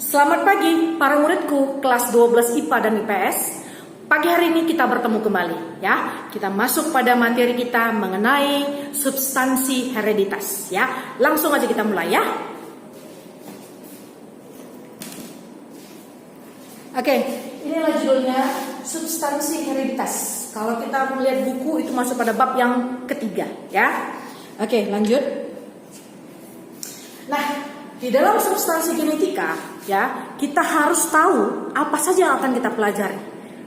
Selamat pagi para muridku kelas 12 IPA dan IPS. Pagi hari ini kita bertemu kembali ya. Kita masuk pada materi kita mengenai substansi hereditas ya. Langsung aja kita mulai ya. Oke, inilah judulnya substansi hereditas. Kalau kita melihat buku itu masuk pada bab yang ketiga ya. Oke, lanjut. Nah, di dalam substansi genetika ya, kita harus tahu apa saja yang akan kita pelajari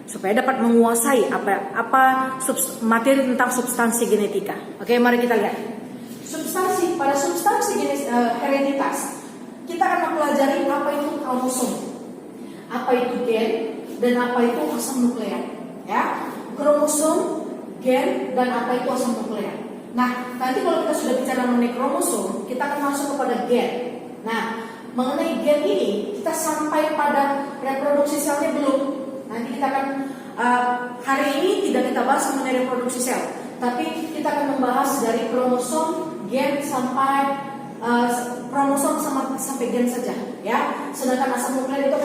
supaya dapat menguasai apa materi tentang substansi genetika. Oke, mari kita lihat. Pada substansi hereditas, kita akan mempelajari apa itu kromosom, apa itu gen, dan apa itu asam nukleat. Ya, kromosom, gen, dan apa itu asam nukleat. Nah, nanti kalau kita sudah bicara mengenai kromosom, kita akan masuk kepada gen. Nah, mengenai gen ini kita sampai pada reproduksi selnya belum. Nanti kita akan hari ini tidak kita bahas mengenai reproduksi sel, tapi kita akan membahas dari kromosom, gen sampai kromosom sampai gen saja, ya. Sedangkan asam nukleat itu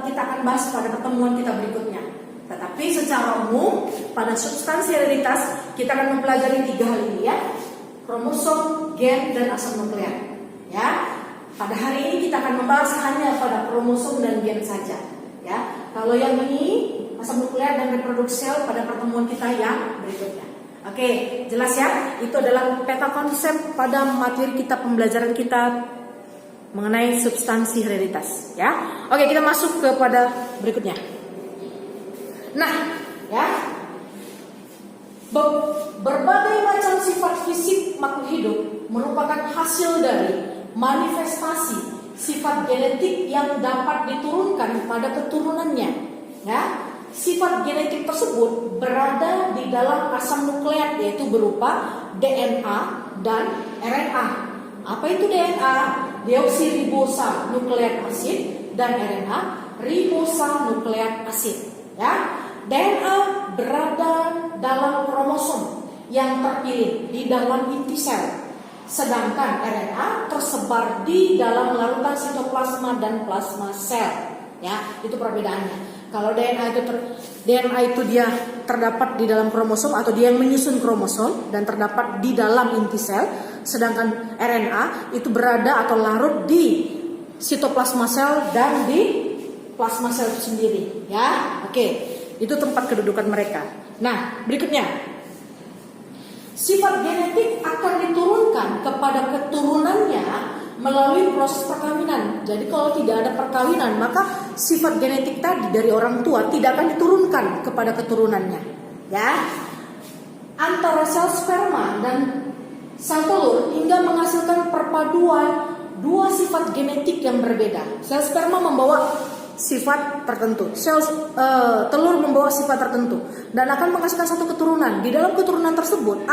kita akan bahas pada pertemuan kita berikutnya. Tetapi secara umum pada substansi hereditas kita akan mempelajari 3 hal ini ya: kromosom, gen, dan asam nukleat. Ya. Pada hari ini kita akan membahas hanya pada kromosom dan gen saja. Ya, kalau yang ini asam nukleat dan reproduksi sel pada pertemuan kita yang berikutnya. Oke, jelas ya? Itu adalah peta konsep pada materi kita pembelajaran kita mengenai substansi hereditas. Ya, oke kita masuk kepada berikutnya. Nah, ya, berbagai macam sifat fisik makhluk hidup merupakan hasil dari manifestasi sifat genetik yang dapat diturunkan pada keturunannya. Ya, sifat genetik tersebut berada di dalam asam nukleat, yaitu berupa DNA dan RNA. Apa itu DNA? Deoksiribosa nukleat asid, dan RNA ribosa nukleat asid. Ya, DNA berada dalam kromosom yang terpilih di dalam inti sel. Sedangkan RNA tersebar di dalam larutan sitoplasma dan plasma sel. Ya, itu perbedaannya. Kalau DNA itu dia terdapat di dalam kromosom atau dia yang menyusun kromosom dan terdapat di dalam inti sel, sedangkan RNA itu berada atau larut di sitoplasma sel dan di plasma sel itu sendiri. Ya, oke. Itu tempat kedudukan mereka. Nah, berikutnya. Sifat genetik akan diturunkan kepada keturunannya melalui proses perkawinan. Jadi kalau tidak ada perkawinan, maka sifat genetik tadi dari orang tua tidak akan diturunkan kepada keturunannya. Ya, antara sel sperma dan sel telur hingga menghasilkan perpaduan 2 sifat genetik yang berbeda. Sel sperma membawa sifat tertentu, sel telur membawa sifat tertentu, dan akan menghasilkan satu keturunan. Di dalam keturunan tersebut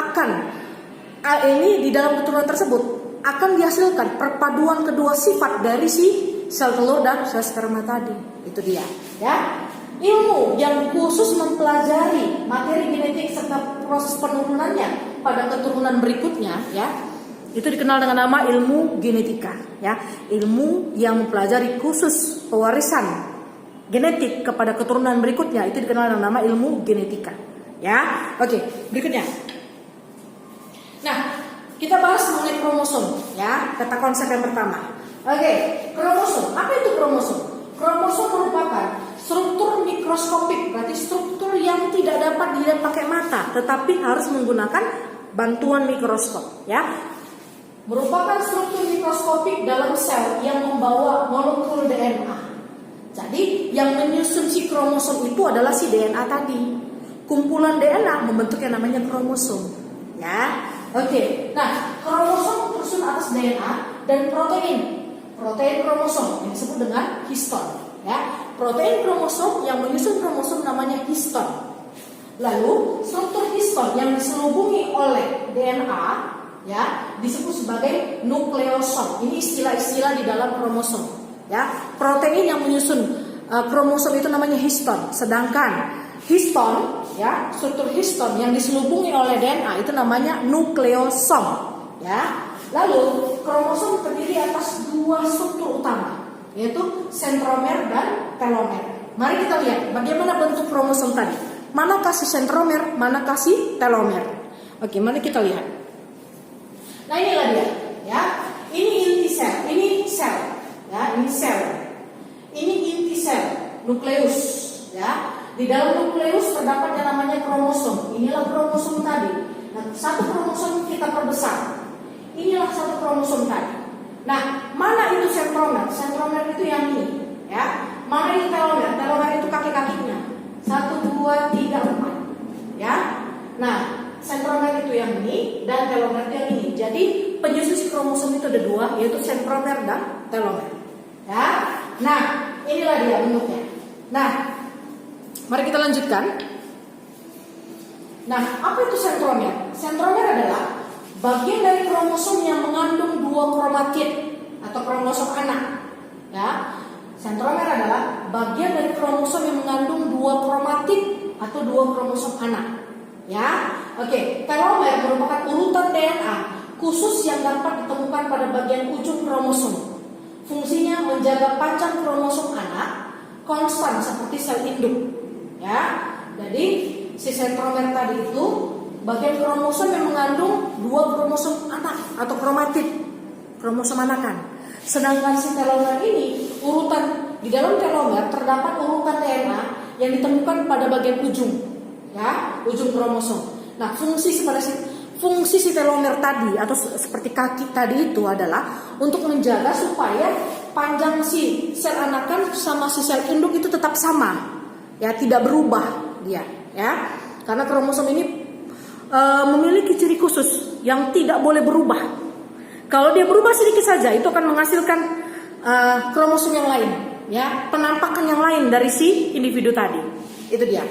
akan dihasilkan perpaduan kedua sifat dari si sel telur dan sel sperma tadi. Itu dia. Ya, ilmu yang khusus mempelajari materi genetik serta proses penurunannya pada keturunan berikutnya, ya, itu dikenal dengan nama ilmu genetika. Ya, ilmu yang mempelajari khusus pewarisan genetik kepada keturunan berikutnya itu dikenal dengan nama ilmu genetika. Ya, oke, berikutnya. Nah, kita bahas mengenai kromosom. Ya, kata konsep yang pertama. Oke, kromosom. Apa itu kromosom? Kromosom merupakan struktur mikroskopik, berarti struktur yang tidak dapat dilihat pakai mata, tetapi harus menggunakan bantuan mikroskop. Ya, merupakan struktur mikroskopik dalam sel yang membawa molekul DNA. Jadi yang menyusun si kromosom itu adalah si DNA tadi. Kumpulan DNA membentuk yang namanya kromosom. Ya, oke. Nah, kromosom tersusun atas DNA dan protein kromosom yang disebut dengan histon. Ya, protein kromosom yang menyusun kromosom namanya histon. Lalu struktur histon yang diselubungi oleh DNA, ya, disebut sebagai nukleosom. Ini istilah-istilah di dalam kromosom. Ya, protein yang menyusun kromosom itu namanya histon. Sedangkan histon, ya, struktur histon yang diselubungi oleh DNA itu namanya nukleosom. Ya, lalu kromosom terdiri atas 2 struktur utama. yaitu sentromer dan telomer. Mari kita lihat bagaimana bentuk kromosom tadi. Mana kasih sentromer, mana kasih telomer. Oke, mari kita lihat. Nah, inilah dia, ya. Ini inti sel, ini sel, ya, ini sel. Ini inti sel, nukleus, ya. Di dalam nukleus terdapat yang namanya kromosom. Inilah kromosom tadi. Nah, satu kromosom kita perbesar. Inilah satu kromosom tadi. Nah, mana itu sentromer? Sentromer itu yang ini, ya. Mana itu telomer? Telomer itu kaki-kakinya. 1, 2, 3, 4, ya. Nah, sentromer itu yang ini dan telomer itu yang ini. Jadi penyusun si kromosom itu ada dua, yaitu sentromer dan telomer, ya. Nah, inilah dia bentuknya. Nah, mari kita lanjutkan. Nah, apa itu sentromer? Sentromer adalah bagian dari kromosom yang mengandung dua kromatid atau kromosom anak, ya. Sentromer adalah bagian dari kromosom yang mengandung dua kromatid atau dua kromosom anak, ya. Oke, telomer merupakan urutan DNA khusus yang dapat ditemukan pada bagian ujung kromosom. Fungsinya menjaga panjang kromosom anak konstan seperti sel induk, ya. Jadi si sentromer tadi itu bagian kromosom yang mengandung dua kromosom anak atau kromatid, kromosom anakan. Sedangkan si telomer ini urutan di dalam telomer terdapat urutan DNA yang ditemukan pada bagian ujung, ya, ujung kromosom. Nah, fungsi si telomer tadi atau seperti kaki tadi itu adalah untuk menjaga supaya panjang si sel anakan sama si sel induk itu tetap sama, ya, tidak berubah dia, ya. Karena kromosom ini memiliki ciri khusus yang tidak boleh berubah. Kalau dia berubah sedikit saja, itu akan menghasilkan kromosom yang lain, ya, penampakan yang lain dari si individu tadi. Itu dia.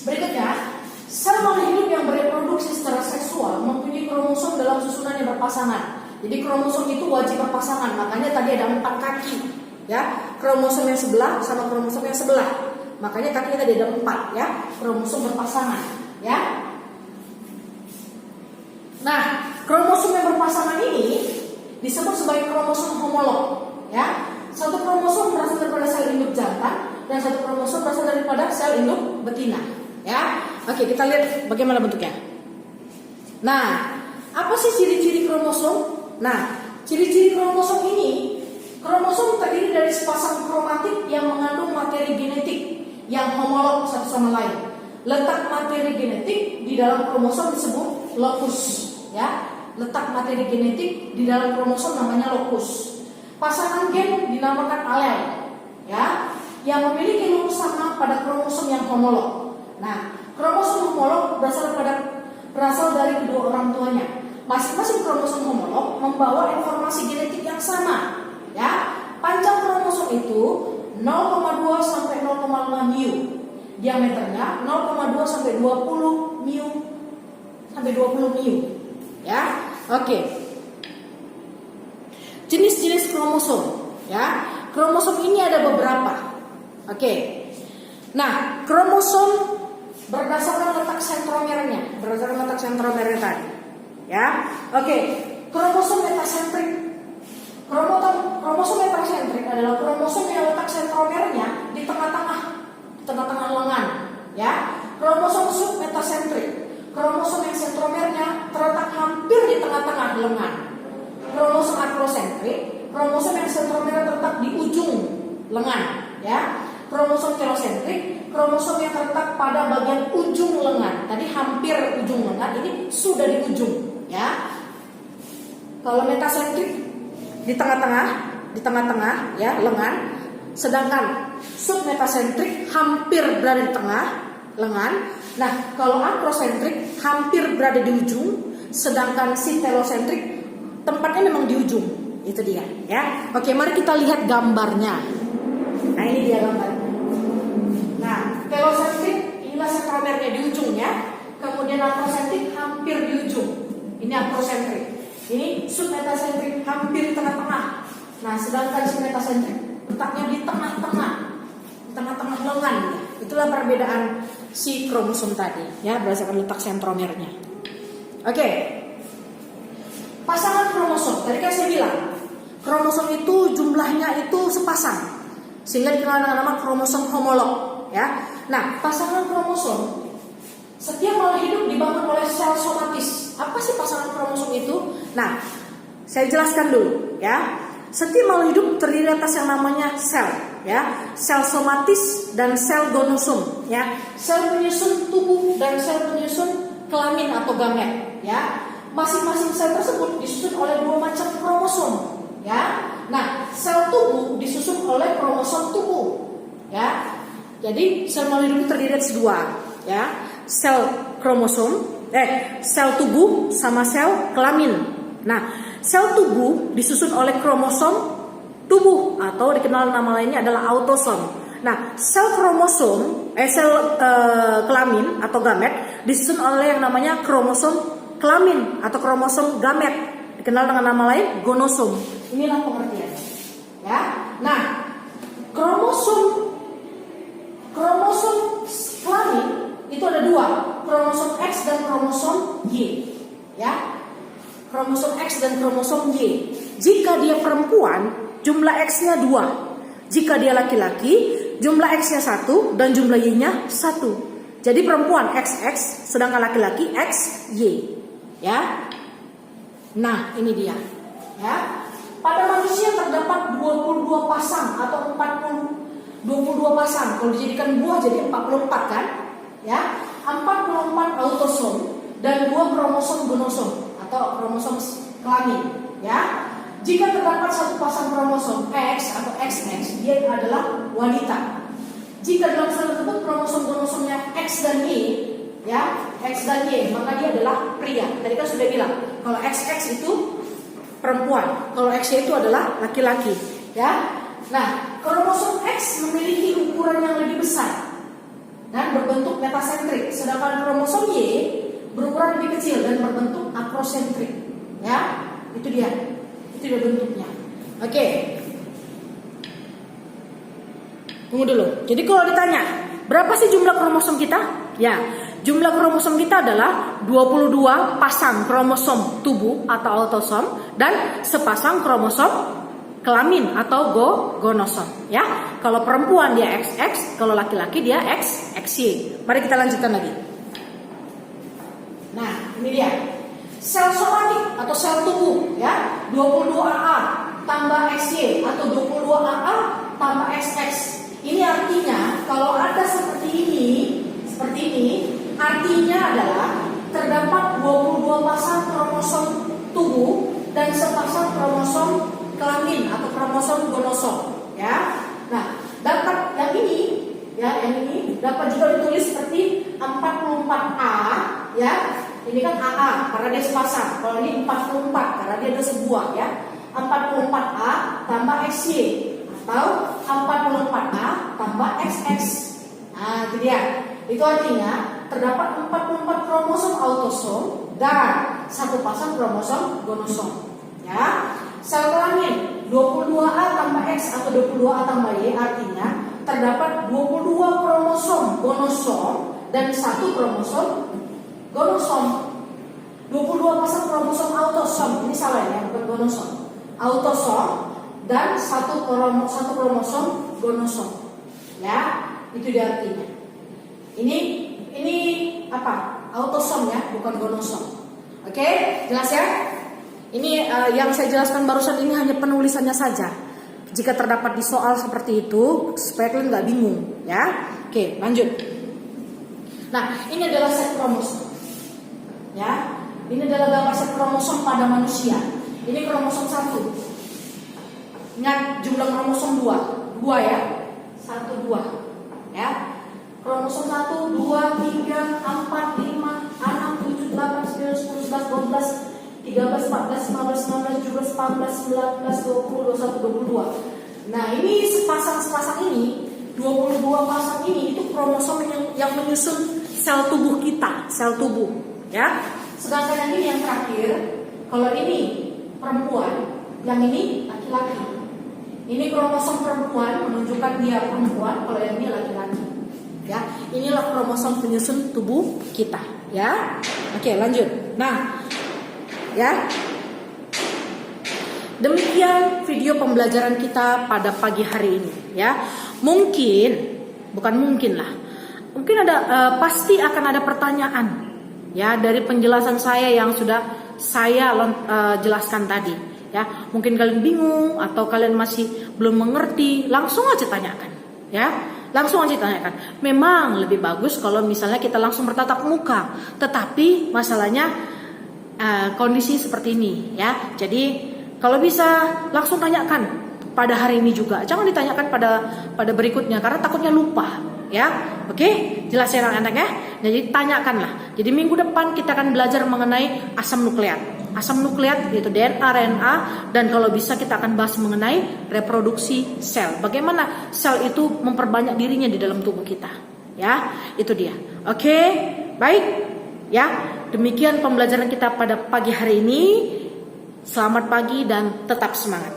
Berikutnya, sel makhluk hidup yang bereproduksi secara seksual mempunyai kromosom dalam susunan yang berpasangan. Jadi kromosom itu wajib berpasangan, makanya tadi ada 4 kaki, ya, kromosom yang sebelah sama kromosom yang sebelah. Makanya kakinya tadi ada 4, ya, kromosom berpasangan, ya. Nah, kromosom yang berpasangan ini disebut sebagai kromosom homolog, ya. Satu kromosom berasal daripada sel induk jantan dan satu kromosom berasal daripada sel induk betina, ya. Oke, kita lihat bagaimana bentuknya. Nah, apa sih ciri-ciri kromosom? Nah, ciri-ciri kromosom ini, kromosom terdiri dari sepasang kromatid yang mengandung materi genetik yang homolog satu sama lain. Letak materi genetik di dalam kromosom disebut lokus, ya. Letak materi genetik di dalam kromosom namanya lokus. Pasangan gen dinamakan alel, ya, yang memiliki lokus sama pada kromosom yang homolog. Nah, kromosom homolog berasal dari kedua orang tuanya. Masing-masing kromosom homolog membawa informasi genetik yang sama, ya. Panjang kromosom itu 0,2 sampai 0,5 μ. Diameternya 0,2 sampai 20 μ sampai 20 μ. Ya. Oke. Jenis-jenis kromosom, ya. Kromosom ini ada beberapa. Oke. Nah, kromosom berdasarkan letak sentromernya, tadi. Ya. Oke. Kromosom metasentrik. Kromosom metasentrik adalah kromosom yang letak sentromernya di tengah-tengah lengan, ya. Kromosom submetasentrik, kromosom yang sentromernya terletak hampir di tengah-tengah lengan. Kromosom akrosentrik, kromosom yang sentromernya terletak di ujung lengan, ya. Kromosom telosentrik, kromosom yang terletak pada bagian ujung lengan. Tadi hampir ujung lengan, ini sudah di ujung, ya. Kalau metasentrik di tengah-tengah, ya, lengan. Sedangkan submetasentrik hampir berada di tengah lengan. Nah, kalau akrosentrik hampir berada di ujung, sedangkan si telosentrik tempatnya memang di ujung. Itu dia, ya. Oke, mari kita lihat gambarnya. Nah, ini dia gambarnya. Nah, telosentrik inilah sentromernya di ujungnya, kemudian akrosentrik hampir di ujung. Ini akrosentrik. Ini submetasentrik hampir di tengah-tengah. Nah, sedangkan submetasentrik letaknya di tengah-tengah lengan. Itulah perbedaan si kromosom tadi, ya, berdasarkan letak sentromernya. Oke. Pasangan kromosom, tadi kan saya bilang Kromosom itu jumlahnya itu sepasang, sehingga dikenal dengan nama kromosom homolog. Ya, nah pasangan kromosom setiap makhluk hidup dibangun oleh sel somatis. Apa sih pasangan kromosom itu? Nah, saya jelaskan dulu ya. Setiap makhluk hidup terdiri atas yang namanya sel, ya, sel somatis dan sel gonosom, ya, sel penyusun tubuh dan sel penyusun kelamin atau gamet, ya. Masing-masing sel tersebut disusun oleh 2 macam kromosom, ya. Nah, sel tubuh disusun oleh kromosom tubuh, ya. Jadi sel makhluk hidup terdiri atas 2, ya, sel kromosom, sel tubuh sama sel kelamin. Nah, sel tubuh disusun oleh kromosom tubuh atau dikenal nama lainnya adalah autosom. Nah, sel kromosom, sel kelamin atau gamet disusun oleh yang namanya kromosom kelamin atau kromosom gamet, dikenal dengan nama lain gonosom. Inilah pengertiannya. Ya. Nah, kromosom kelamin itu ada 2, kromosom X dan kromosom Y. Ya. Kromosom X dan kromosom Y. Jika dia perempuan, jumlah X-nya 2. Jika dia laki-laki, jumlah X-nya 1 dan jumlah Y-nya 1. Jadi perempuan XX, sedangkan laki-laki XY. Ya. Nah, ini dia. Ya. Pada manusia terdapat 22 pasang atau 22 pasang. Kalau dijadikan buah jadi 44 kan? Ya. 44 autosom dan 2 kromosom gonosom atau kromosom kelamin, ya. Jika terdapat 1 pasang kromosom X atau XX, dia adalah wanita. Jika dalam sel tersebut kromosom gonosomnya X dan Y, ya, X dan Y, maka dia adalah pria. Tadi kan sudah bilang, kalau XX itu perempuan, kalau XY itu adalah laki-laki, ya. Nah, kromosom X memiliki ukuran yang lebih besar dan berbentuk metasentrik, sedangkan kromosom Y berukuran lebih kecil dan berbentuk akrosentrik, ya. Itu dia bentuknya. Oke. Tunggu dulu. Jadi kalau ditanya berapa sih jumlah kromosom kita? Ya, jumlah kromosom kita adalah 22 pasang kromosom tubuh atau autosom dan sepasang kromosom kelamin atau gonosom, ya. Kalau perempuan dia XX, kalau laki-laki dia XY. Mari kita lanjutkan lagi. Nah, ini dia. Sel somatik atau sel tubuh, ya. 22 AA tambah XY atau 22 AA tambah XX. Ini artinya kalau ada seperti ini, artinya adalah terdapat 22 pasang kromosom tubuh dan sepasang kromosom kelamin atau kromosom gonosom, ya. Nah, dapat yang ini, ya, yang ini dapat juga ditulis seperti 44A, ya. Ini kan AA karena dia sepasang. Kalau ini 44 karena dia ada sebuah, ya. 44A tambah XY atau 44A tambah XX. Nah, itu dia. Itu artinya terdapat 44 kromosom autosom dan 1 pasang kromosom gonosom, ya. Sel kelamin 22A tambah X atau 22A tambah Y artinya terdapat 22 kromosom gonosom dan 1 kromosom gonosom. 22 pasang kromosom autosom. Ini salah ya, bukan gonosom. Autosom dan 1 kromosom gonosom. Ya, itu dia artinya. Ini apa? Autosom ya, bukan gonosom. Oke, jelas ya? Ini yang saya jelaskan barusan ini hanya penulisannya saja. Jika terdapat di soal seperti itu, supaya kalian nggak bingung, ya. Oke, lanjut. Nah, ini adalah set kromosom. Ya, ini adalah gambar set kromosom pada manusia. Ini kromosom 1. Ingat jumlah kromosom 2 ya. 1, 2. Ya. Kromosom 1, 2, 3, 4, 5, 6, 7, 8, 9, 10, 11, 12, 13, 14, 15, 16, 17, 18, 19, 20, 21, 22. Nah, ini sepasang ini 22 pasang ini itu kromosom yang menyusun sel tubuh kita, sel tubuh, ya. Sedangkan yang ini yang terakhir, kalau ini perempuan, yang ini laki-laki. Ini kromosom perempuan menunjukkan dia perempuan, kalau yang ini laki-laki. Ya, inilah kromosom penyusun tubuh kita, ya. Oke, lanjut. Nah, ya. demikian video pembelajaran kita pada pagi hari ini ya. Mungkin ada pasti akan ada pertanyaan ya dari penjelasan saya yang sudah saya jelaskan tadi ya. Mungkin kalian bingung atau kalian masih belum mengerti, langsung aja tanyakan ya. Langsung aja tanyakan. Memang lebih bagus kalau misalnya kita langsung bertatap muka, tetapi masalahnya kondisi seperti ini ya. Jadi kalau bisa langsung tanyakan pada hari ini juga. Jangan ditanyakan pada berikutnya karena takutnya lupa ya. Oke, jelas ya anak-anak ya. Jadi tanyakanlah. Jadi minggu depan kita akan belajar mengenai asam nukleat. Asam nukleat yaitu DNA, RNA, dan kalau bisa kita akan bahas mengenai reproduksi sel. Bagaimana sel itu memperbanyak dirinya di dalam tubuh kita. Ya, itu dia. Oke, baik. Ya, demikian pembelajaran kita pada pagi hari ini. Selamat pagi dan tetap semangat.